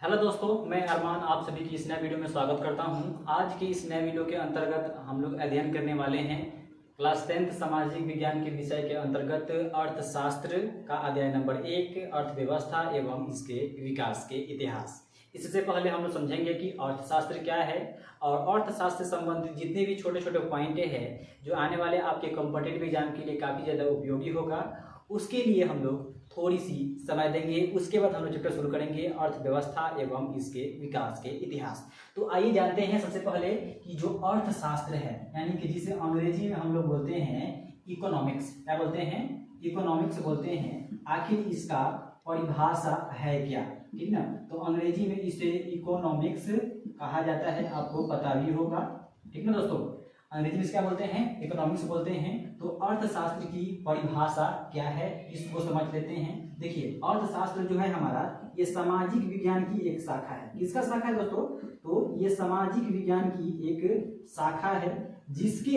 Hello दोस्तों, मैं अरमान आप सभी की इस नए वीडियो में स्वागत करता हूं। आज की इस नए वीडियो के अंतर्गत हम लोग अध्ययन करने वाले हैं क्लास 10th सामाजिक विज्ञान के विषय के अंतर्गत अर्थशास्त्र का अध्याय नंबर 1 अर्थव्यवस्था एवं इसके विकास के इतिहास। इससे पहले हम लोग समझेंगे कि अर्थशास्त्र क्या है और अर्थशास्त्र से संबंधित जितने भी छोटे छोटे पॉइंटें हैं जो आने वाले आपके कॉम्पिटिटिव एग्जाम के लिए काफ़ी ज़्यादा उपयोगी होगा, उसके लिए हम लोग थोड़ी सी समय देंगे। उसके बाद हम लोग चैप्टर शुरू करेंगे अर्थव्यवस्था एवं इसके विकास के इतिहास। तो आइए जानते हैं सबसे पहले कि जो अर्थशास्त्र है यानी कि जिसे अंग्रेजी में हम लोग बोलते हैं इकोनॉमिक्स, क्या बोलते हैं? इकोनॉमिक्स बोलते हैं। आखिर इसका परिभाषा है क्या, ठीक ना? तो अंग्रेजी में इसे इकोनॉमिक्स कहा जाता है, आपको पता भी होगा, ठीक ना दोस्तों? अंग्रेजी में क्या बोलते हैं? इकोनॉमिक्स बोलते हैं। तो अर्थशास्त्र की परिभाषा क्या है इसको समझ लेते हैं। देखिए, अर्थशास्त्र जो है हमारा ये सामाजिक विज्ञान की एक शाखा है। किसका शाखा है दोस्तों? तो ये सामाजिक विज्ञान की एक शाखा है जिसके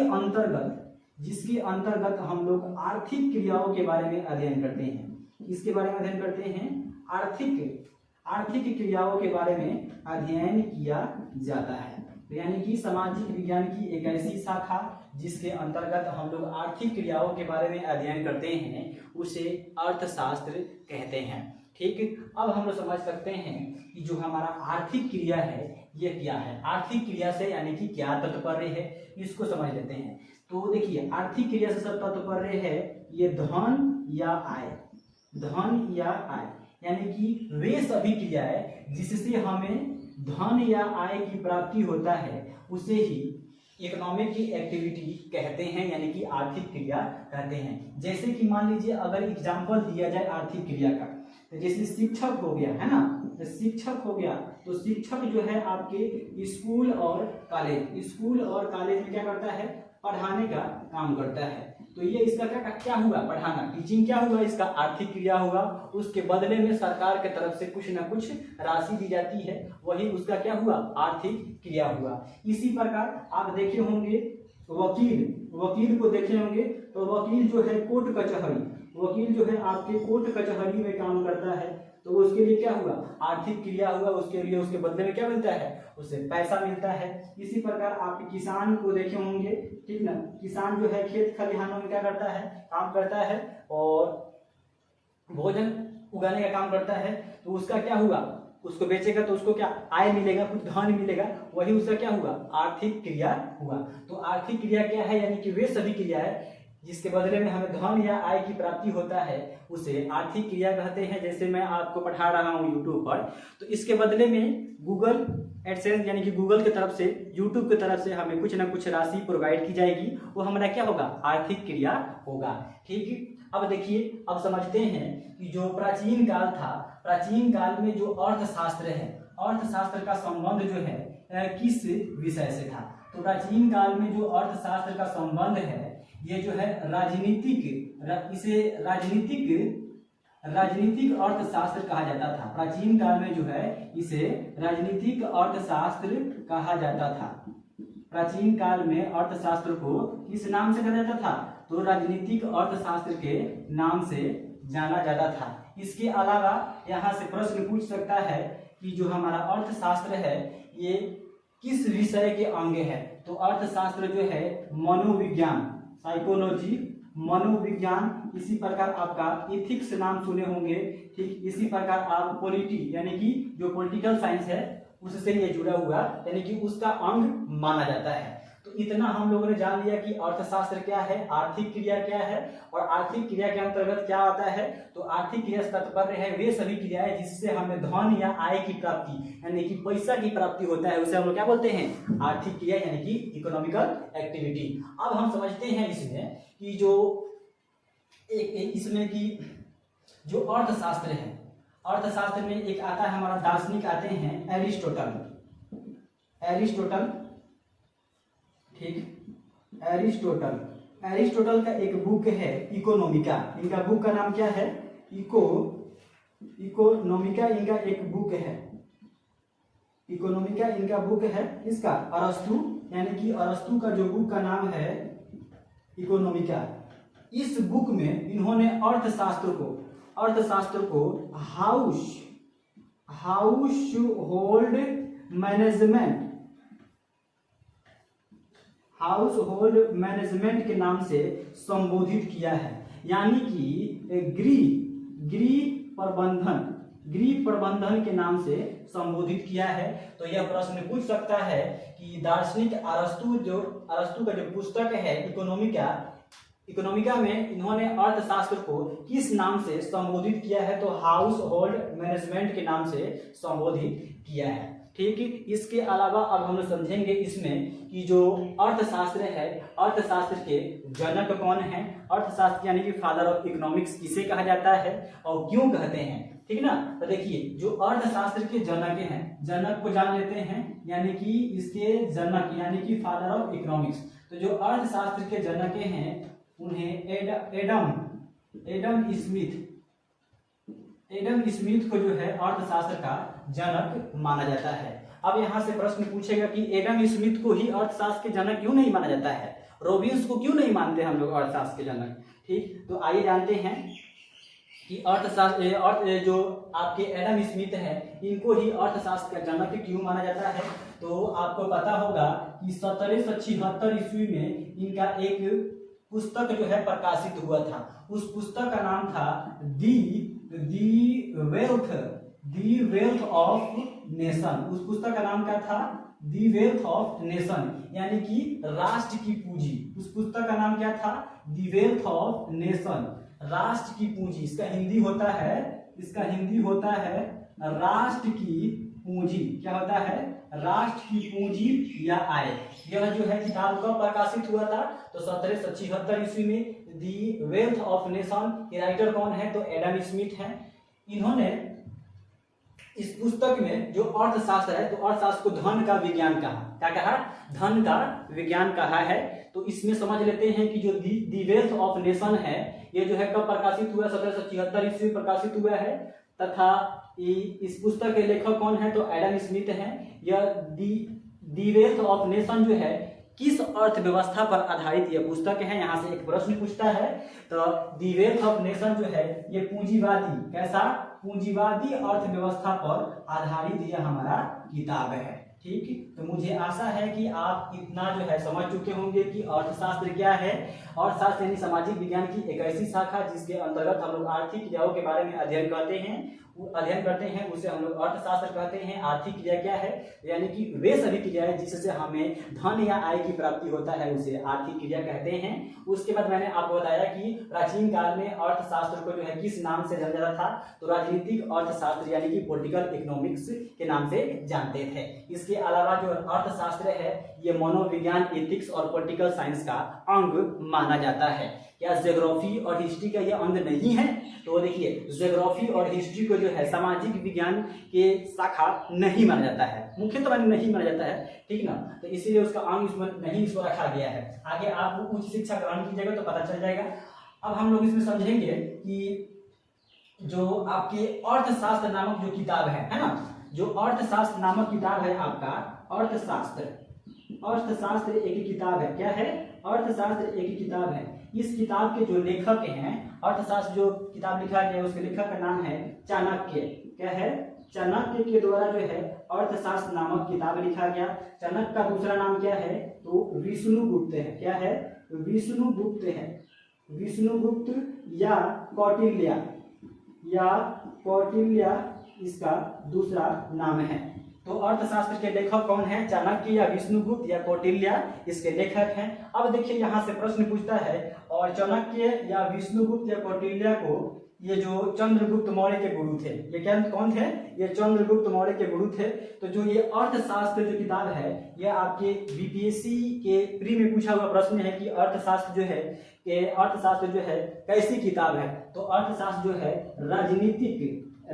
अंतर्गत हम लोग आर्थिक क्रियाओं के बारे में अध्ययन करते हैं। किसके बारे में अध्ययन करते हैं? आर्थिक क्रियाओं के बारे में अध्ययन किया जाता है। तो यानी कि सामाजिक विज्ञान की एक ऐसी शाखा जिसके अंतर्गत हम लोग आर्थिक क्रियाओं के बारे में अध्ययन करते हैं उसे अर्थशास्त्र कहते हैं। ठीक, अब हम लोग समझ सकते हैं कि जो हमारा आर्थिक क्रिया है ये क्या है। आर्थिक क्रिया से यानी कि क्या तात्पर्य है इसको समझ लेते हैं। तो देखिए, आर्थिक क्रिया से सब तात्पर्य है ये धन या आय, यानी कि वे सभी क्रियाएं जिससे हमें धन या आय की प्राप्ति होता है उसे ही इकोनॉमिक की एक्टिविटी कहते हैं, यानी कि आर्थिक क्रिया कहते हैं। जैसे कि मान लीजिए अगर एग्जाम्पल दिया जाए आर्थिक क्रिया का, तो जैसे शिक्षक हो गया है ना, तो शिक्षक जो है आपके स्कूल और कॉलेज में क्या करता है? पढ़ाने का काम करता है। तो ये इसका क्या हुआ? पढ़ाना, टीचिंग क्या हुआ? इसका आर्थिक क्रिया हुआ। उसके बदले में सरकार के तरफ से कुछ ना कुछ राशि दी जाती है, वही उसका क्या हुआ? आर्थिक क्रिया हुआ। इसी प्रकार आप देखे होंगे वकील को देखे होंगे, तो वकील जो है आपके कोर्ट कचहरी में काम करता है, तो उसके लिए क्या हुआ? आर्थिक क्रिया हुआ। उसके लिए उसके बदले में क्या मिलता है? उसे पैसा मिलता है। इसी प्रकार आप किसान को देखे होंगे, ठीक ना? किसान जो है खेत खलिहानों में क्या करता है? काम करता है और भोजन उगाने का काम करता है। तो उसका क्या हुआ? उसको बेचेगा तो उसको क्या आय मिलेगा, कुछ धन मिलेगा, वही उसका क्या हुआ? आर्थिक क्रिया हुआ। तो आर्थिक क्रिया क्या है? यानी कि वे सभी क्रियाएं जिसके बदले में हमें धन या आय की प्राप्ति होता है उसे आर्थिक क्रिया कहते हैं। जैसे मैं आपको पढ़ा रहा हूँ यूट्यूब पर, तो इसके बदले में गूगल एडसेंस यानी कि गूगल की तरफ से, यूट्यूब की तरफ से हमें कुछ ना कुछ राशि प्रोवाइड की जाएगी, वो हमारा क्या होगा? आर्थिक क्रिया होगा। ठीक, अब देखिए, अब समझते हैं कि जो प्राचीन काल था, प्राचीन काल में जो अर्थशास्त्र है, अर्थशास्त्र का संबंध जो है किस विषय से था? तो प्राचीन काल में जो अर्थशास्त्र का संबंध है ये जो है राजनीतिक अर्थशास्त्र कहा जाता था। प्राचीन काल में जो है इसे राजनीतिक अर्थशास्त्र कहा जाता था। प्राचीन काल में अर्थशास्त्र को किस नाम से जाना जाता था? तो राजनीतिक अर्थशास्त्र के नाम से जाना जाता था। इसके अलावा यहाँ से प्रश्न पूछ सकता है कि जो हमारा अर्थशास्त्र है ये किस विषय के अंग है? तो अर्थशास्त्र जो है मनोविज्ञान, साइकोलॉजी, मनोविज्ञान, इसी प्रकार आपका इथिक्स नाम सुने होंगे, ठीक। इसी प्रकार आप पॉलिटी यानी कि जो पॉलिटिकल साइंस है उससे ये जुड़ा हुआ, यानी कि उसका अंग माना जाता है। तो इतना हम लोगों ने जान लिया कि अर्थशास्त्र क्या है, आर्थिक क्रिया क्या है और आर्थिक क्रिया के अंतर्गत क्या आता है। तो आर्थिक क्रिया से तात्पर्य है वे सभी क्रियाएं जिससे हमें धन या आय की प्राप्ति यानी कि पैसा की प्राप्ति होता है, उसे हम लोग क्या बोलते हैं? आर्थिक क्रिया यानी कि इकोनॉमिकल एक्टिविटी। अब हम समझते हैं इसमें कि जो अर्थशास्त्र है, अर्थशास्त्र में एक आता है हमारा दार्शनिक आते हैं एरिस्टोटल, ठीक। एरिस्टोटल का एक बुक है इकोनॉमिका। इनका बुक का नाम क्या है? इकोनॉमिका इनका एक बुक है। इकोनॉमिका इनका बुक है इसका अरस्तु, यानी कि अरस्तु का जो बुक का नाम है इकोनॉमिका। इस बुक में इन्होंने अर्थशास्त्र को house hold management, house hold management के नाम से संबोधित किया है, यानी कि गृह प्रबंधन के नाम से संबोधित किया है। तो यह प्रश्न पूछ सकता है कि दार्शनिक अरस्तु का जो पुस्तक है इकोनॉमिका में इन्होंने अर्थशास्त्र को किस नाम से संबोधित किया है? तो हाउस होल्ड मैनेजमेंट के नाम से संबोधित किया है। ठीक है, इसके अलावा अब हम समझेंगे इसमें कि जो अर्थशास्त्र है, अर्थशास्त्र के जनक कौन है, अर्थशास्त्र यानी कि फादर ऑफ इकोनॉमिक्स किसे कहा जाता है और क्यों कहते हैं। ठीक ना, तो देखिए जो अर्थशास्त्र के जनक हैं, जनक को जान लेते हैं, यानी कि इसके जनक यानी कि फादर ऑफ इकोनॉमिक्स। तो जो अर्थशास्त्र के जनक हैं उन्हें एडम स्मिथ को जो है अर्थशास्त्र का जनक माना जाता है। अब यहाँ से प्रश्न पूछेगा कि एडम स्मिथ को ही अर्थशास्त्र के जनक क्यों नहीं माना जाता है, रॉबिन्स को क्यों नहीं मानते हम लोग अर्थशास्त्र के जनक। ठीक, तो आइए जानते हैं कि अर्थशास्त्र जो आपके एडम स्मिथ है इनको ही अर्थशास्त्र का जनक क्यों माना जाता है। तो आपको पता होगा कि 1776 ईस्वी में इनका एक पुस्तक जो है प्रकाशित हुआ था। उस पुस्तक का नाम था दी वेल्थ ऑफ नेशन। उस पुस्तक का नाम क्या था? दी वेल्थ ऑफ नेशन, यानी कि राष्ट्र की पूंजी। उस पुस्तक का नाम क्या था? दी वेल्थ ऑफ नेशन, राष्ट्र की पूंजी। इसका हिंदी होता है राष्ट्र की पूंजी। क्या होता है? राष्ट्र की पूंजी या आय। यह जो है किताब कब प्रकाशित हुआ था? तो 1776 ईस्वी में। दी वेल्थ ऑफ नेशन, ये राइटर कौन है? तो एडम स्मिथ है। इन्होंने इस पुस्तक में जो अर्थशास्त्र है, तो अर्थशास्त्र को धन का विज्ञान कहा। क्या कहा? धन का विज्ञान कहा है। तो इसमें समझ लेते हैं कि जो दी वेल्थ ऑफ नेशन है ये जो है कब प्रकाशित हुआ? 1776 ईस्वी प्रकाशित हुआ है। तथा इस पुस्तक के लेखक कौन है? तो एडम स्मिथ है। यह दी वेल्थ ऑफ नेशन जो है किस अर्थव्यवस्था पर आधारित यह पुस्तक है? यहाँ से एक प्रश्न पूछता है। तो दी वेल्थ ऑफ नेशन जो है ये पूंजीवादी, कैसा? पूंजीवादी अर्थव्यवस्था पर आधारित यह हमारा किताब है। ठीक, तो मुझे आशा है कि आप इतना जो है समझ चुके होंगे कि अर्थशास्त्र क्या है। अर्थशास्त्र यानी सामाजिक विज्ञान की एक ऐसी शाखा जिसके अंतर्गत हम लोग आर्थिक क्रियाओं के बारे में अध्ययन करते हैं, उसे हम लोग अर्थशास्त्र कहते हैं। आर्थिक क्रिया क्या है? यानी कि वे सभी क्रियाएं जिससे हमें धन या आय की प्राप्ति होता है उसे आर्थिक क्रिया कहते हैं। उसके बाद मैंने आपको बताया कि प्राचीन काल में अर्थशास्त्र को जो है किस नाम से जाना जाता था? तो राजनीतिक अर्थशास्त्र यानी कि पॉलिटिकल इकोनॉमिक्स के नाम से जानते थे। इसके अलावा जो अर्थशास्त्र है ये मनोविज्ञान, एथिक्स और पॉलिटिकल साइंस का अंग माना जाता है। क्या ज्योग्राफी और हिस्ट्री का यह अंग नहीं है? तो देखिए ज्योग्राफी और हिस्ट्री को जो है सामाजिक विज्ञान के शाखा नहीं माना जाता है, मुख्यतः नहीं माना जाता है। ठीक ना, तो इसीलिए उसका अंग इसको रखा गया है। आगे आप उच्च शिक्षा ग्रहण कीजिएगा तो पता चल जाएगा। अब हम लोग इसमें समझेंगे कि जो आपके अर्थशास्त्र नामक जो किताब है ना, जो अर्थशास्त्र नामक किताब है आपका, अर्थशास्त्र एक किताब है। क्या है? अर्थशास्त्र एक किताब है। इस किताब के जो लेखक हैं, अर्थशास्त्र जो किताब लिखा गया है उसके लेखक का नाम है चाणक्य। क्या है? चाणक्य के द्वारा जो है अर्थशास्त्र नामक किताब लिखा गया। चाणक्य का दूसरा नाम क्या है? तो विष्णुगुप्त है। क्या है? विष्णुगुप्त है। विष्णुगुप्त या कौटिल्य इसका दूसरा नाम है। तो अर्थशास्त्र के लेखक कौन है? चाणक्य या विष्णुगुप्त या कौटिल्य इसके लेखक हैं। अब देखिए यहाँ से प्रश्न पूछता है, और चाणक्य या विष्णुगुप्त या कौटिल्य को ये जो चंद्रगुप्त मौर्य के गुरु थे, ये क्या कौन थे? ये चंद्रगुप्त मौर्य के गुरु थे। तो जो ये अर्थशास्त्र जो किताब है ये आपके बीपीएससी के प्री में पूछा हुआ प्रश्न है कि अर्थशास्त्र जो है कैसी किताब है? तो अर्थशास्त्र जो है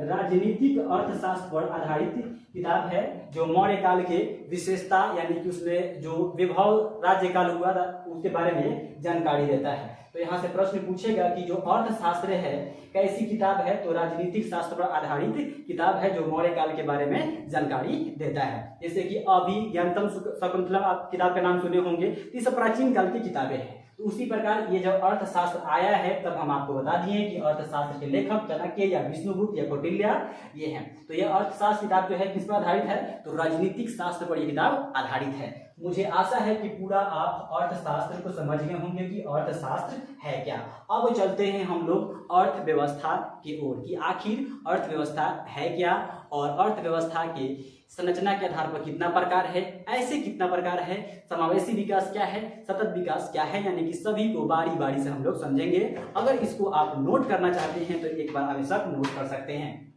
राजनीतिक अर्थशास्त्र पर आधारित किताब है, जो मौर्य काल के विशेषता यानी कि उसमें जो विभव राज्य काल हुआ था उसके बारे में जानकारी देता है। तो यहाँ से प्रश्न पूछेगा कि जो अर्थशास्त्र है कैसी किताब है? तो राजनीतिक शास्त्र पर आधारित किताब है जो मौर्य काल के बारे में जानकारी देता है। जैसे कि अभिज्ञानतम शकुंतलम आप किताब का नाम सुने होंगे। ये सब प्राचीन काल की किताबें हैं। तो उसी प्रकार ये जब अर्थशास्त्र आया है तब हम आपको बता दिए कि अर्थशास्त्र के लेखक चाणक्य या विष्णुगुप्त या कौटिल्य ये हैं। तो ये अर्थशास्त्र किताब जो है किस पर आधारित है, तो राजनीतिक शास्त्र पर ये किताब आधारित है। मुझे आशा है कि पूरा आप अर्थशास्त्र को समझ गए होंगे कि अर्थशास्त्र है क्या। अब चलते हैं हम लोग अर्थव्यवस्था की ओर कि आखिर अर्थव्यवस्था है क्या और अर्थव्यवस्था के संरचना के आधार पर कितना प्रकार है, ऐसे कितना प्रकार है, समावेशी विकास क्या है, सतत विकास क्या है, यानी कि सभी को बारी बारी से हम लोग समझेंगे। अगर इसको आप नोट करना चाहते हैं तो एक बार आवश्यक नोट कर सकते हैं।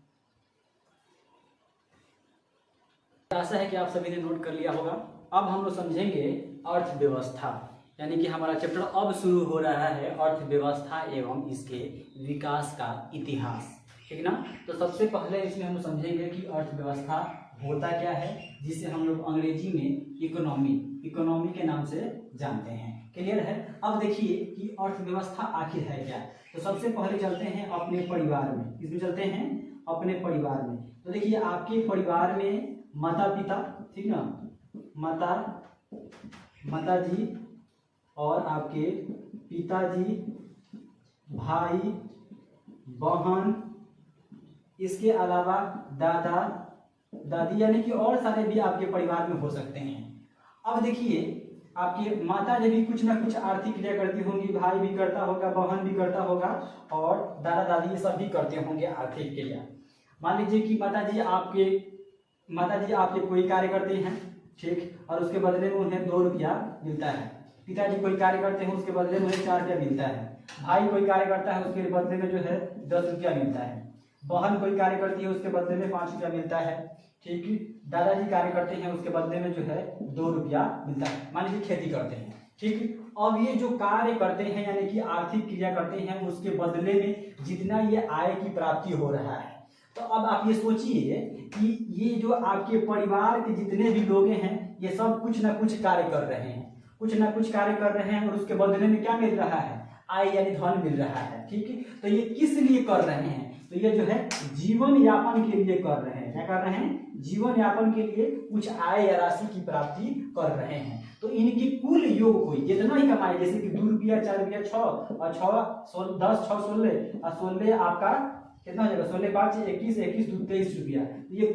आशा है कि आप सभी ने नोट कर लिया होगा। अब हम लोग समझेंगे अर्थव्यवस्था, यानी कि हमारा चैप्टर अब शुरू हो रहा है अर्थव्यवस्था एवं इसके विकास का इतिहास, ठीक ना। तो सबसे पहले इसमें हम समझेंगे कि अर्थव्यवस्था होता क्या है, जिसे हम लोग अंग्रेजी में इकोनॉमी के नाम से जानते हैं। क्लियर है। अब देखिए कि अर्थव्यवस्था आखिर है क्या। तो सबसे पहले चलते हैं अपने परिवार में, किसमें चलते हैं, अपने परिवार में। तो देखिए आपके परिवार में माता पिता, ठीक ना, माता जी और आपके पिताजी, भाई बहन, इसके अलावा दादा दादी, यानी कि और सारे भी आपके परिवार में हो सकते हैं। अब देखिए आपके माता जी भी कुछ ना कुछ आर्थिक क्रिया करती होंगी, भाई भी करता होगा, बहन भी करता होगा और दादा दादी ये सब भी करते होंगे आर्थिक क्रिया। मान लीजिए कि माता जी आपके कोई कार्य करते हैं, ठीक, और उसके बदले में उन्हें 2 रुपया मिलता है। पिताजी कोई कार्य करते हैं, उसके बदले में उन्हें 4 रुपया मिलता है। भाई कोई कार्य करता है, उसके बदले में जो है 10 रुपया मिलता है। बहन कोई कार्य करती है, उसके बदले में 5 रुपया मिलता है, ठीक। दादाजी कार्य करते हैं, उसके बदले में जो है 2 रुपया मिलता है। मान लीजिए खेती करते हैं, ठीक। अब ये जो कार्य करते हैं यानी कि आर्थिक क्रिया करते हैं, उसके बदले में जितना ये आय की प्राप्ति हो रहा है, तो अब आप ये सोचिए कि ये जो आपके परिवार के जितने भी लोग हैं ये सब कुछ ना कुछ कार्य कर रहे हैं, और उसके बदले में क्या मिल रहा है, आय यानी धन मिल रहा है, ठीक है। तो ये किस लिए कर रहे हैं, तो ये जो है जीवन यापन के लिए कर रहे हैं। क्या कर रहे हैं, जीवन यापन के लिए कुछ आय या राशि की प्राप्ति कर रहे हैं। तो इनकी कुल योग हुई जितना ही कमाए, जैसे कि 2 रुपया 4 रुपया 6 और 6 10 6 16 और 16 आपका कितना हो जाएगा, 16 5 21 21 2 23 रुपया। ये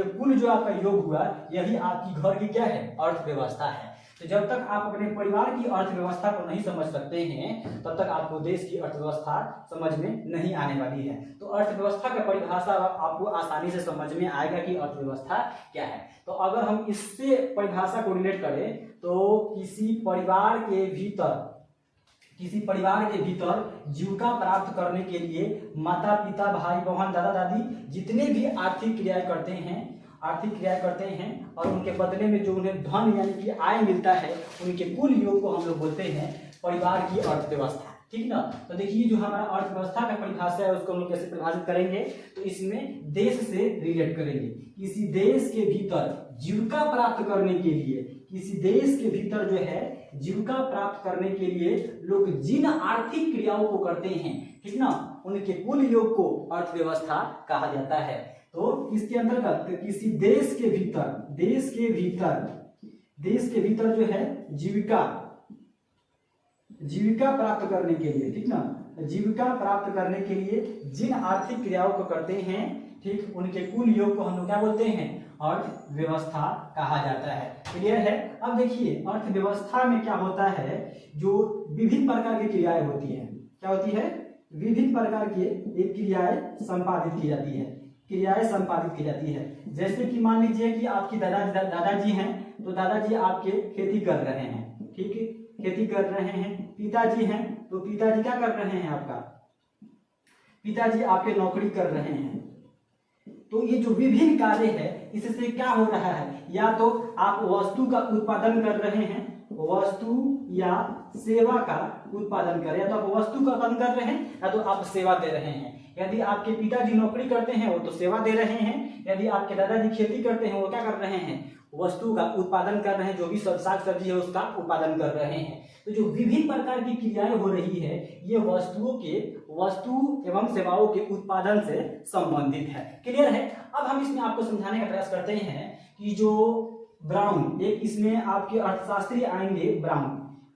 कुल जो आपका योग हुआ, यही आपकी घर की क्या है, अर्थव्यवस्था है। तो जब तक आप अपने परिवार की अर्थव्यवस्था को नहीं समझ सकते हैं तब तक आपको देश की अर्थव्यवस्था समझ में नहीं आने वाली है। तो अर्थव्यवस्था का परिभाषा आपको आसानी से समझ में आएगा कि अर्थव्यवस्था क्या है। तो अगर हम इससे परिभाषा को रिलेट करें तो किसी परिवार के भीतर जीविका प्राप्त करने के लिए माता पिता भाई बहन दादा दादी जितने भी आर्थिक क्रियाएं करते हैं और उनके बदले में जो उन्हें धन यानी कि आय मिलता है, उनके कुल योग को हम लोग बोलते हैं परिवार की अर्थव्यवस्था, ठीक ना। तो देखिए जो हमारा अर्थव्यवस्था का परिभाषा है उसको हम लोग कैसे परिभाषित करेंगे, तो इसमें देश से रिलेट करेंगे। किसी देश के भीतर जीविका प्राप्त करने के लिए लोग जिन आर्थिक क्रियाओं को करते हैं, ठीक ना, उनके कुल योग को अर्थव्यवस्था कहा जाता है। तो इसके अंतर्गत किसी देश के भीतर जो है जीविका प्राप्त करने के लिए, ठीक ना, जीविका प्राप्त करने के लिए जिन आर्थिक क्रियाओं को करते हैं, ठीक, उनके कुल योग को हम लोग क्या बोलते हैं, अर्थव्यवस्था कहा जाता है। क्लियर है। अब देखिए अर्थव्यवस्था में क्या होता है, जो विभिन्न प्रकार की क्रियाएं होती हैं, क्या होती है, विभिन्न प्रकार की एक क्रियाएं संपादित की जाती है। जैसे कि मान लीजिए कि आपकी दादाजी हैं, तो दादाजी आपके खेती कर रहे हैं, ठीक है, खेती कर रहे हैं। पिताजी हैं तो पिताजी क्या कर रहे हैं, आपका पिताजी आपके नौकरी कर रहे हैं। तो ये जो विभिन्न कार्य है इससे क्या हो रहा है, या तो आप वस्तु का उत्पादन कर रहे हैं, वस्तु या सेवा का उत्पादन कर रहे हैं, या तो आप वस्तु का उत्पादन कर रहे हैं या तो आप सेवा दे रहे हैं। यदि आपके पिताजी नौकरी करते हैं वो तो सेवा दे रहे हैं, यदि आपके दादाजी खेती करते हैं वो क्या कर रहे हैं, वस्तु का उत्पादन कर रहे हैं, जो भी साग सब्जी है उसका उत्पादन कर रहे हैं। तो जो विभिन्न प्रकार की क्रियाएं हो रही है ये वस्तु एवं सेवाओं के उत्पादन से संबंधित है। क्लियर है। अब हम इसमें आपको समझाने का प्रयास करते हैं कि जो ब्राउन, एक इसमें आपके अर्थशास्त्री आएंगे ब्राउन,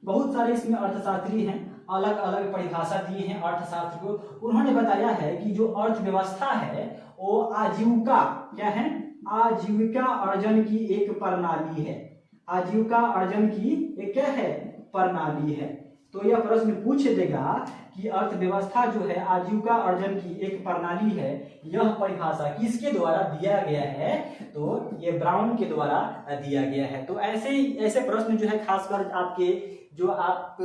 बहुत सारे इसमें अर्थशास्त्री हैं, अलग अलग परिभाषा दिए हैं अर्थशास्त्र को। उन्होंने बताया है कि जो अर्थव्यवस्था है वो आजीविका क्या है, आजीविका अर्जन की एक प्रणाली है। आजीविका अर्जन की एक क्या है, प्रणाली है। तो यह प्रश्न पूछ देगा कि अर्थव्यवस्था जो है आजीविका अर्जन की एक प्रणाली है, यह परिभाषा किसके द्वारा दिया गया है, तो ये ब्राउन के द्वारा दिया गया है। तो ऐसे प्रश्न जो है खासकर आपके जो आप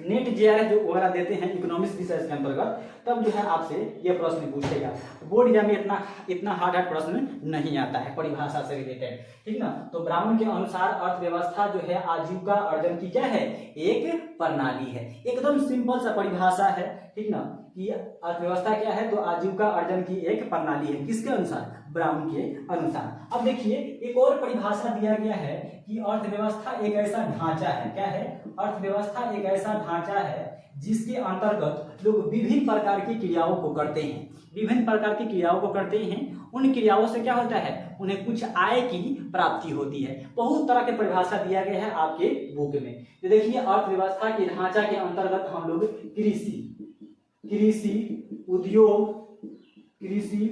नेट जेआरएफ जो वगैरह देते हैं इकोनॉमिक्स रिसर्च के अंतर्गत, तब जो है आपसे यह प्रश्न पूछेगा। बोर्ड एग्जाम में इतना हार्ड प्रश्न नहीं आता है परिभाषा से रिलेटेड, ठीक ना। तो ब्राउन के अनुसार अर्थव्यवस्था जो है आजीविका अर्जन की क्या है, एक प्रणाली है। एकदम सिंपल सा परिभाषा है, ठीक ना, कि अर्थव्यवस्था क्या है, तो आजीविका अर्जन की एक प्रणाली है। किसके अनुसार, ब्राउन के अनुसार। अब देखिए एक और परिभाषा दिया गया है कि अर्थव्यवस्था एक ऐसा ढांचा है, क्या है, अर्थव्यवस्था एक ऐसा ढांचा है जिसके अंतर्गत लोग विभिन्न प्रकार की क्रियाओं को करते हैं, विभिन्न प्रकार की क्रियाओं को करते हैं। उन क्रियाओं से क्या होता है, उन्हें कुछ आय की प्राप्ति होती है। बहुत तरह के परिभाषा दिया गया है आपके बुक में। तो देखिए अर्थव्यवस्था के ढांचा के अंतर्गत हम लोग कृषि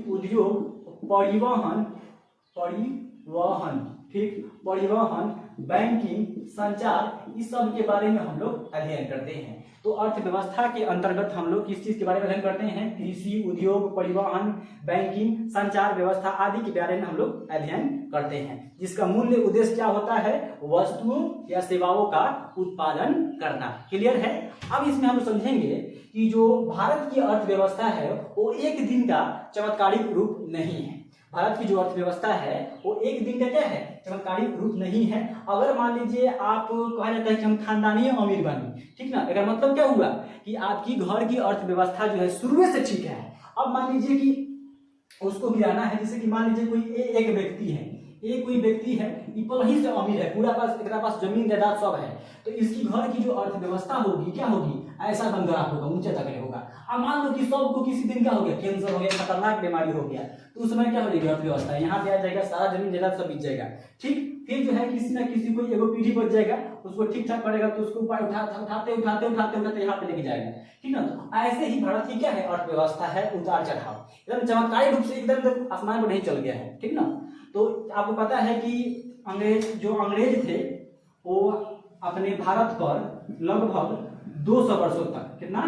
उद्योग, परिवहन, ठीक, परिवहन, बैंकिंग, संचार, इस सब के बारे में हम लोग अध्ययन करते हैं। तो अर्थव्यवस्था के अंतर्गत हम लोग किस चीज के बारे में अध्ययन करते हैं, कृषि, उद्योग, परिवहन, बैंकिंग, संचार व्यवस्था आदि के बारे में हम लोग अध्ययन करते हैं, जिसका मूल्य उद्देश्य क्या होता है, वस्तुओं या सेवाओं का उत्पादन करना। क्लियर है। अब इसमें हम समझेंगे कि जो भारत की अर्थव्यवस्था है वो एक दिन का चमत्कारिक रूप नहीं है। भारत की जो अर्थव्यवस्था है वो एक दिन का क्या है, चमत्कारिक रूप नहीं है। अगर मान लीजिए आप कहा जाता है कि हम खानदानी अमीर बने, ठीक ना, इसका मतलब क्या हुआ कि आपकी घर की अर्थव्यवस्था जो है शुरू से ठीक है। अब मान लीजिए कि उसको गिराना है, जैसे कि मान लीजिए कोई एक व्यक्ति है, कोई व्यक्ति है, वहीं से अमीर है, पूरा पास जमीन जायदाद सब है, तो इसकी घर की जो अर्थव्यवस्था होगी क्या होगी, ऐसा दमदार होगा, ऊंचे तक होगा। अब मान लो कि सबको किसी दिन क्या हो गया, कैंसर हो गया, खतरनाक बीमारी हो गया, तो उस समय क्या हो जाएगी अर्थव्यवस्था, यहाँ पे आ जाएगा, सारा जमीन जायदाद सब बीत जाएगा, ठीक। फिर जो है किसी ना किसी को एगो पीढ़ी बच जाएगा, उसको ठीक ठाक करेगा, तो उसको ऊपर उठाते यहाँ पे लेके जाएगा, ठीक ना। तो ऐसे ही भारत की क्या है अर्थव्यवस्था है, उतार चढ़ाव, एकदम चमत्कारिक रूप से एकदम आसमान पर नहीं चल गया है, ठीक ना। तो आपको पता है कि अंग्रेज थे वो अपने भारत पर लगभग 200 वर्षों तक, कितना,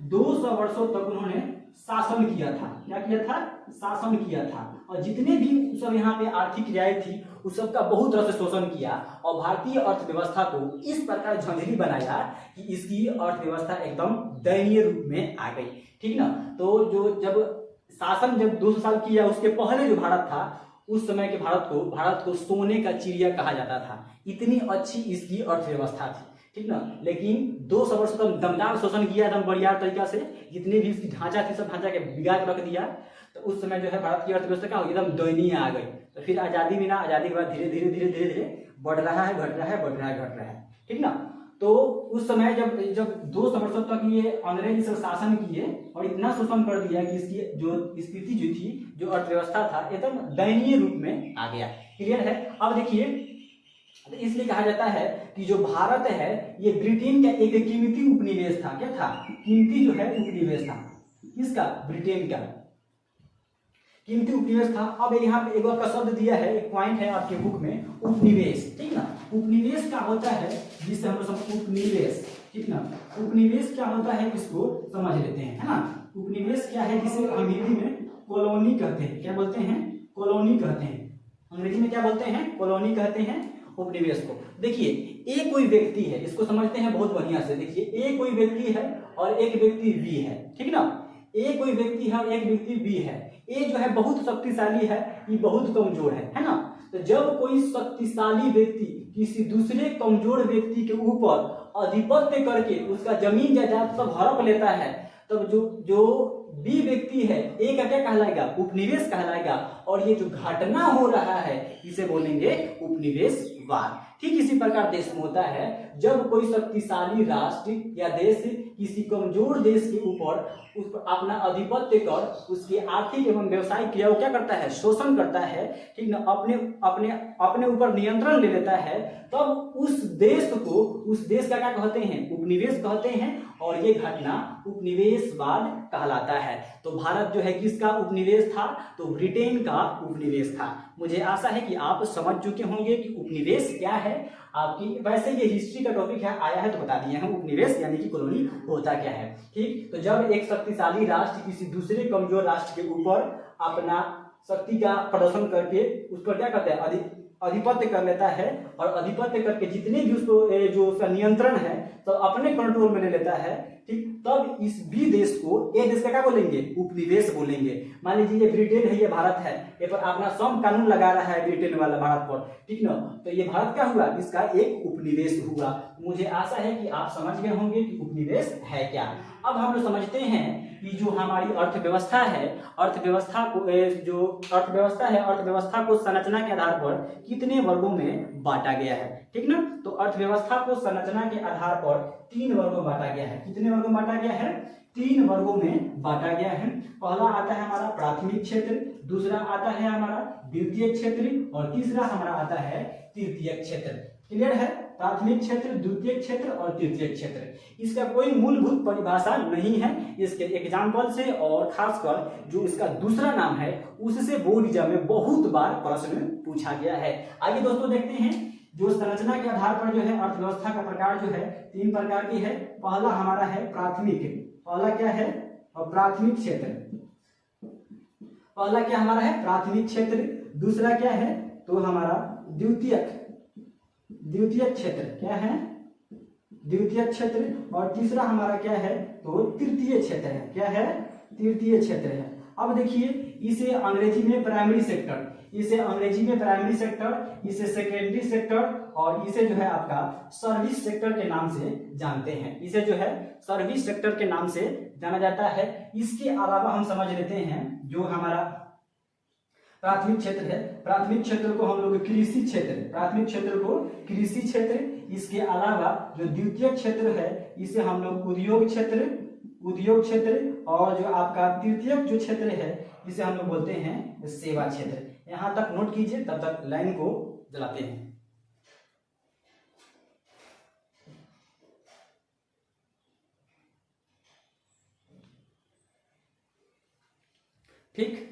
200 वर्षों तक उन्होंने शासन किया था। क्या किया था, शासन किया था। और जितने भी सब यहाँ पे आर्थिक क्रियाएं थी उस सबका बहुत तरह से शोषण किया और भारतीय अर्थव्यवस्था को इस प्रकार झंझरी बनाया कि इसकी अर्थव्यवस्था एकदम दयनीय रूप में आ गई, ठीक ना। तो जब शासन 200 साल किया, उसके पहले जो भारत था उस समय के भारत को सोने का चिड़िया कहा जाता था, इतनी अच्छी इसकी अर्थव्यवस्था थी, ठीक ना। लेकिन 200 वर्ष तक दमदार शोषण किया एकदम बढ़िया तरीका से, जितने भी इसकी ढांचा थी सब ढांचा के बिगाड़ के रख दिया। तो उस समय जो है भारत की अर्थव्यवस्था क्या हो एकदम दयनीय आ गई। तो फिर आजादी मिला, आजादी के बाद धीरे धीरे बढ़ रहा है, घट रहा है, ठीक ना। तो उस समय जब 200 वर्षों तक ये अंग्रेज सब शासन किए और इतना शोषण कर दिया कि इसकी जो स्थिति जो थी, जो अर्थव्यवस्था था, एकदम दयनीय रूप में आ गया। क्लियर है। अब देखिए, तो इसलिए कहा जाता है कि जो भारत है ये ब्रिटेन का एक कीमती उपनिवेश था। क्या था, कीमती जो है उपनिवेश था, इसका ब्रिटेन का कीमती उपनिवेश था। अब यहाँ पे एक का शब्द दिया है, एक पॉइंट है आपके बुक में, उपनिवेश, ठीक ना। उपनिवेश क्या होता है, जिससे हम लोग उपनिवेश, ठीक ना, उपनिवेश क्या होता है इसको समझ लेते हैं, है ना। उपनिवेश क्या है, जिसे अंग्रेजी में कॉलोनी कहते हैं। क्या बोलते हैं, कॉलोनी कहते हैं, अंग्रेजी में क्या बोलते हैं, कॉलोनी कहते हैं उपनिवेश को। देखिए ए कोई व्यक्ति है, इसको समझते हैं बहुत बढ़िया से। देखिए ए कोई व्यक्ति है और एक व्यक्ति बी है, ठीक ना। ए कोई व्यक्ति है और एक व्यक्ति बी है। ए जो है बहुत शक्तिशाली है, ये बहुत कमजोर है ना। तो जब कोई शक्तिशाली व्यक्ति किसी दूसरे कमजोर व्यक्ति के ऊपर आधिपत्य करके उसका जमीन जायदाद सब हड़प लेता है, तब जो बी व्यक्ति है, ए का क्या कहलाएगा, उपनिवेश कहलाएगा। और ये जो घटना हो रहा है इसे बोलेंगे उपनिवेशवाद। ठीक इसी प्रकार देश में होता है, जब कोई शक्तिशाली राष्ट्र या देश किसी कमजोर देश के ऊपर उस पर अपना आधिपत्य कर उसकी आर्थिक एवं व्यवसायिक क्रिया क्या करता है, शोषण करता है, ठीक ना, अपने अपने अपने ऊपर नियंत्रण ले लेता है, तब उस देश को, उस देश का क्या कहते हैं, उपनिवेश कहते हैं, और ये घटना उपनिवेशवाद कहलाता है। तो भारत जो है किसका उपनिवेश था, तो ब्रिटेन का उपनिवेश था। मुझे आशा है कि आप समझ चुके होंगे कि उपनिवेश क्या है। आपकी वैसे ये हिस्ट्री का टॉपिक है, आया है तो बता दिए हैं, उपनिवेश यानी कि कॉलोनी होता क्या है। ठीक, तो जब एक शक्तिशाली राष्ट्र किसी दूसरे कमजोर राष्ट्र के ऊपर अपना शक्ति का प्रदर्शन करके उस पर क्या करता है, आधिपत्य कर लेता है, और आधिपत्य करके जितने भी उसको जो उसका नियंत्रण है तो अपने कंट्रोल में ले लेता है, ठीक, तब इस भी देश को, ये देश का क्या बोलेंगे, उपनिवेश बोलेंगे। मान लीजिए ये ब्रिटेन है, ये भारत है, ये पर अपना सम कानून लगा रहा है ब्रिटेन वाला भारत पर, ठीक ना, तो ये भारत क्या हुआ, इसका एक उपनिवेश हुआ। मुझे आशा है कि आप समझ गए होंगे कि उपनिवेश है क्या। अब हम लोग समझते हैं कि जो हमारी अर्थव्यवस्था है, अर्थव्यवस्था को जो अर्थव्यवस्था है, अर्थव्यवस्था को संरचना के आधार पर कितने वर्गों में बांटा गया है, ठीक ना। तो अर्थव्यवस्था को संरचना के आधार पर 3 वर्गों में बांटा गया है। कितने वर्गों में बांटा गया है, 3 वर्गों में बांटा गया है। पहला आता है हमारा प्राथमिक क्षेत्र, दूसरा आता है हमारा द्वितीय क्षेत्र, और तीसरा हमारा आता है तृतीय क्षेत्र। क्लियर है, प्राथमिक क्षेत्र, द्वितीय क्षेत्र और तृतीय क्षेत्र। इसका कोई मूलभूत परिभाषा नहीं है, इसके एग्जाम्पल से और खासकर जो इसका दूसरा नाम है उससे बोर्ड एग्जाम में बहुत बार प्रश्न पूछा गया है। आगे दोस्तों देखते हैं, जो संरचना के आधार पर जो है अर्थव्यवस्था का प्रकार जो है 3 प्रकार की है। पहला हमारा है प्राथमिक, पहला क्या है, और प्राथमिक क्षेत्र, पहला क्या हमारा है प्राथमिक क्षेत्र, दूसरा क्या है तो हमारा द्वितीय क्षेत्र, क्या है द्वितीय क्षेत्र, और तीसरा हमारा क्या है तो तृतीय क्षेत्र है, क्या है तृतीय क्षेत्र है। अब देखिए, इसे अंग्रेजी में प्राइमरी सेक्टर, इसे अंग्रेजी में प्राइमरी सेक्टर, इसे सेकेंडरी सेक्टर, और इसे जो है आपका सर्विस सेक्टर के नाम से जानते हैं। इसे जो है सर्विस सेक्टर के नाम से जाना जाता है। इसके अलावा हम समझ लेते हैं जो हमारा प्राथमिक क्षेत्र है, प्राथमिक क्षेत्र को हम लोग कृषि क्षेत्र, प्राथमिक क्षेत्र को कृषि क्षेत्र, इसके अलावा जो द्वितीय क्षेत्र है इसे हम लोग उद्योग क्षेत्र, और जो आपका तृतीय जो क्षेत्र है इसे हम लोग बोलते हैं सेवा क्षेत्र। यहां तक नोट कीजिए, तब तक लाइन को जलाते हैं। ठीक,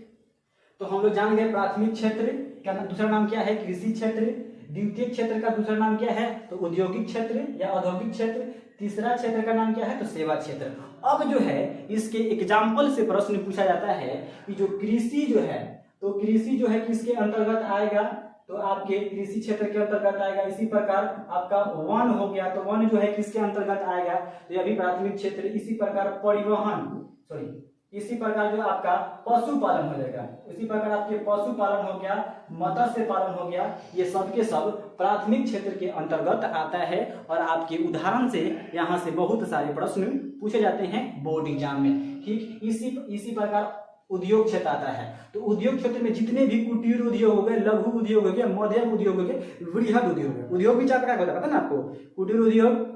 तो हम लोग जान गए प्राथमिक क्षेत्र का दूसरा नाम क्या है, कृषि क्षेत्र। द्वितीय क्षेत्र का दूसरा नाम क्या है तो औद्योगिक क्षेत्र या औद्योगिक क्षेत्र। तीसरा क्षेत्र का नाम क्या है तो सेवा क्षेत्र। अब जो है इसके एग्जाम्पल से प्रश्न पूछा जाता है कि जो कृषि जो है, तो कृषि जो है किसके अंतर्गत आएगा, तो आपके कृषि क्षेत्र के अंतर्गत आएगा। इसी प्रकार आपका वन हो गया, तो वन जो है किसके अंतर्गत आएगा, तो यह भी प्राथमिक क्षेत्र। इसी प्रकार परिवहन, इसी प्रकार जो आपका पशुपालन हो जाएगा, इसी प्रकार आपके पशुपालन हो गया, मत्स्य पालन हो गया, ये सब के सब प्राथमिक क्षेत्र के अंतर्गत आता है। और आपके उदाहरण से यहाँ से बहुत सारे प्रश्न पूछे जाते हैं बोर्ड एग्जाम में। ठीक, इसी प्रकार उद्योग क्षेत्र आता है। तो उद्योग क्षेत्र में जितने भी कुटीर उद्योग हो गए, लघु उद्योग हो गया, मध्यम उद्योग हो गए, वृहद उद्योग, उद्योग भी 4 प्रकार होता है, पता ना आपको, कुटीर उद्योग,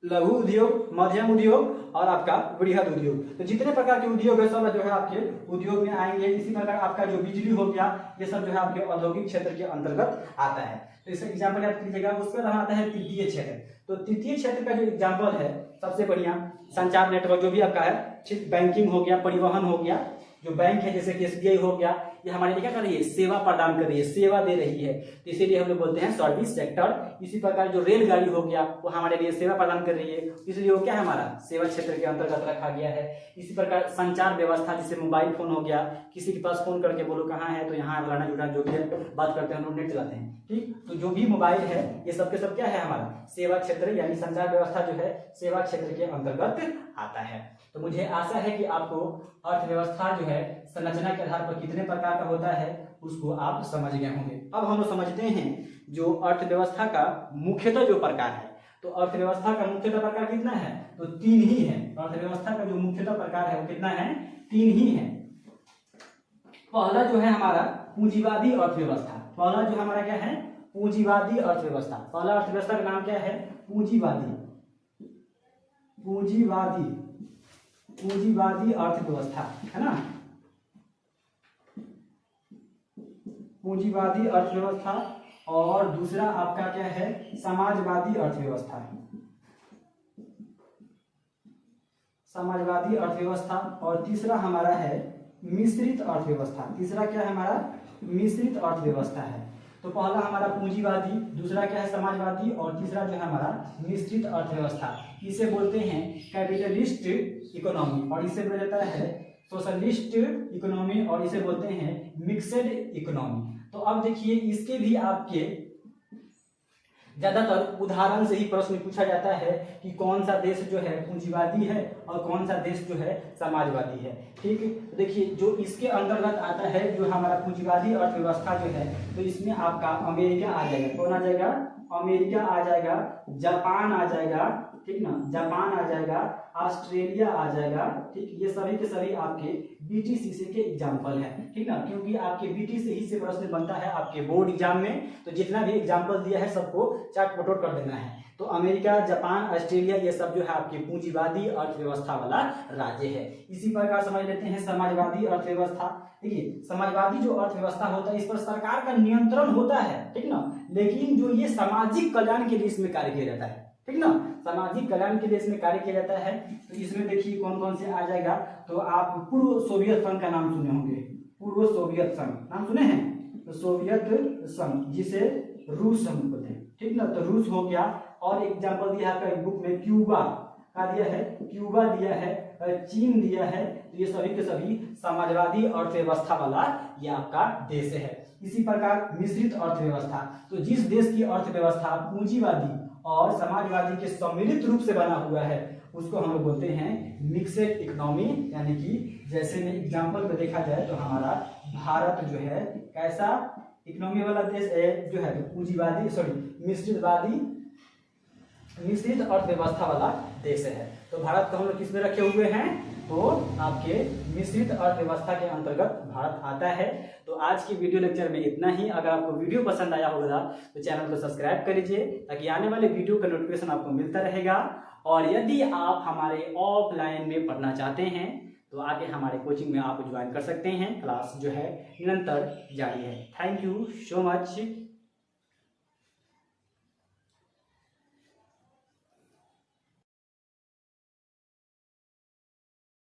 लघु उद्योग, मध्यम उद्योग और आपका वृहद उद्योग। तो जितने प्रकार के उद्योग है सब जो है आपके उद्योग में आएंगे। इसी प्रकार आपका जो बिजली हो गया, ये सब जो है आपके औद्योगिक क्षेत्र के अंतर्गत आता है। तो इसका एग्जाम्पल याद कीजिएगा। उसके बाद आता है तृतीय क्षेत्र। तो तृतीय क्षेत्र का जो एग्जाम्पल है सबसे बढ़िया संचार नेटवर्क जो भी आपका है, ठीक, बैंकिंग हो गया, परिवहन हो गया, जो बैंक है जैसे कि SBI हो गया, ये हमारे लिए क्या कर रही है, सेवा प्रदान कर रही है, सेवा दे रही है, तो इसीलिए हम लोग बोलते हैं सर्विस सेक्टर। इसी प्रकार जो रेलगाड़ी हो गया वो हमारे लिए सेवा प्रदान कर रही है, इसलिए वो क्या है हमारा सेवा क्षेत्र के अंतर्गत रखा गया है। इसी प्रकार संचार व्यवस्था जैसे मोबाइल फोन हो गया, किसी के पास फोन करके बोलो कहाँ है तो यहाँ फलाना जुटा, जो भी बात करते हैं हम लोग नेट चलाते हैं। ठीक, तो जो भी मोबाइल है ये सब के सब क्या है हमारा सेवा क्षेत्र, यानी संचार व्यवस्था जो है सेवा क्षेत्र के अंतर्गत आता है। तो मुझे आशा है कि आपको अर्थव्यवस्था जो है संरचना के आधार पर कितने प्रकार का होता है उसको आप समझ गए होंगे। अब हम लोग समझते हैं जो अर्थव्यवस्था का मुख्यतः जो प्रकार है। तो अर्थव्यवस्था का मुख्यतः प्रकार कितना है तो 3 ही है। अर्थव्यवस्था का जो मुख्यतः प्रकार है वो कितना है, 3 ही है। पहला जो है हमारा पूंजीवादी अर्थव्यवस्था। पहला जो हमारा क्या है पूंजीवादी अर्थव्यवस्था। पहला अर्थव्यवस्था का नाम क्या है पूंजीवादी। पूंजीवादी अर्थव्यवस्था, है ना, पूंजीवादी अर्थव्यवस्था। और दूसरा आपका क्या है, समाजवादी अर्थव्यवस्था, समाजवादी अर्थव्यवस्था। और तीसरा हमारा है मिश्रित अर्थव्यवस्था। तीसरा क्या है हमारा, मिश्रित अर्थव्यवस्था है। तो पहला हमारा पूंजीवादी, दूसरा क्या है समाजवादी, और तीसरा जो है हमारा मिश्रित अर्थव्यवस्था। इसे बोलते हैं कैपिटलिस्ट इकोनॉमी, और इसे बोला जाता है सोशलिस्ट इकोनॉमी, और इसे बोलते हैं मिक्सड इकोनॉमी। तो अब देखिए इसके भी आपके ज्यादातर उदाहरण से ही प्रश्न पूछा जाता है कि कौन सा देश जो है पूंजीवादी है और कौन सा देश जो है समाजवादी है। ठीक है, तो देखिए जो इसके अंतर्गत आता है जो हमारा पूंजीवादी अर्थव्यवस्था जो है, तो इसमें आपका अमेरिका आ जाएगा। कौन आ जाएगा, अमेरिका आ जाएगा, जापान आ जाएगा, ठीक ना, जापान आ जाएगा, ऑस्ट्रेलिया आ जाएगा। ठीक, ये सभी के सभी आपके बीटीसी के एग्जाम्पल है, ठीक ना, क्योंकि आपके बीटीसी ही से प्रश्न बनता है आपके बोर्ड एग्जाम में। तो जितना भी एग्जाम्पल दिया है सबको चाट बटोर कर देना है। तो अमेरिका, जापान, ऑस्ट्रेलिया ये सब जो है आपकी पूंजीवादी अर्थव्यवस्था वाला राज्य है। इसी प्रकार समझ लेते हैं समाजवादी अर्थव्यवस्था। देखिए समाजवादी जो अर्थव्यवस्था होता है इस पर सरकार का नियंत्रण होता है, ठीक ना, लेकिन जो ये सामाजिक कल्याण के लिए इसमें कार्य किया जाता है, ठीक ना, सामाजिक कल्याण के लिए इसमें कार्य किया जाता है। तो इसमें देखिए कौन कौन से आ जाएगा। तो आप पूर्व सोवियत संघ का नाम सुने होंगे, पूर्व सोवियत संघ नाम सुने हैं, तो सोवियत संघ जिसे रूस हम बोलते हैं, ठीक ना, तो रूस हो गया। और एग्जाम्पल दिया है बुक में क्यूबा का दिया है, क्यूबा दिया है, चीन दिया है। तो ये सभी के सभी समाजवादी अर्थव्यवस्था वाला ये आपका देश है। इसी प्रकार मिश्रित अर्थव्यवस्था, तो जिस देश की अर्थव्यवस्था पूंजीवादी और समाजवादी के सम्मिलित रूप से बना हुआ है उसको हम लोग बोलते हैं मिक्सड इकोनॉमी। यानी कि जैसे में एग्जाम्पल पे देखा जाए तो हमारा भारत जो है कैसा इकोनॉमी वाला देश जो है पूंजीवादी मिश्रित अर्थव्यवस्था वाला देश है। तो भारत को हम लोग किसमें रखे हुए हैं, तो आपके मिश्रित अर्थव्यवस्था के अंतर्गत भारत आता है। तो आज की वीडियो लेक्चर में इतना ही। अगर आपको वीडियो पसंद आया होगा तो चैनल को सब्सक्राइब कर लीजिए ताकि आने वाले वीडियो का नोटिफिकेशन आपको मिलता रहेगा। और यदि आप हमारे ऑफलाइन में पढ़ना चाहते हैं तो आगे हमारे कोचिंग में आप ज्वाइन कर सकते हैं। क्लास जो है निरंतर जारी है। Thank you so much.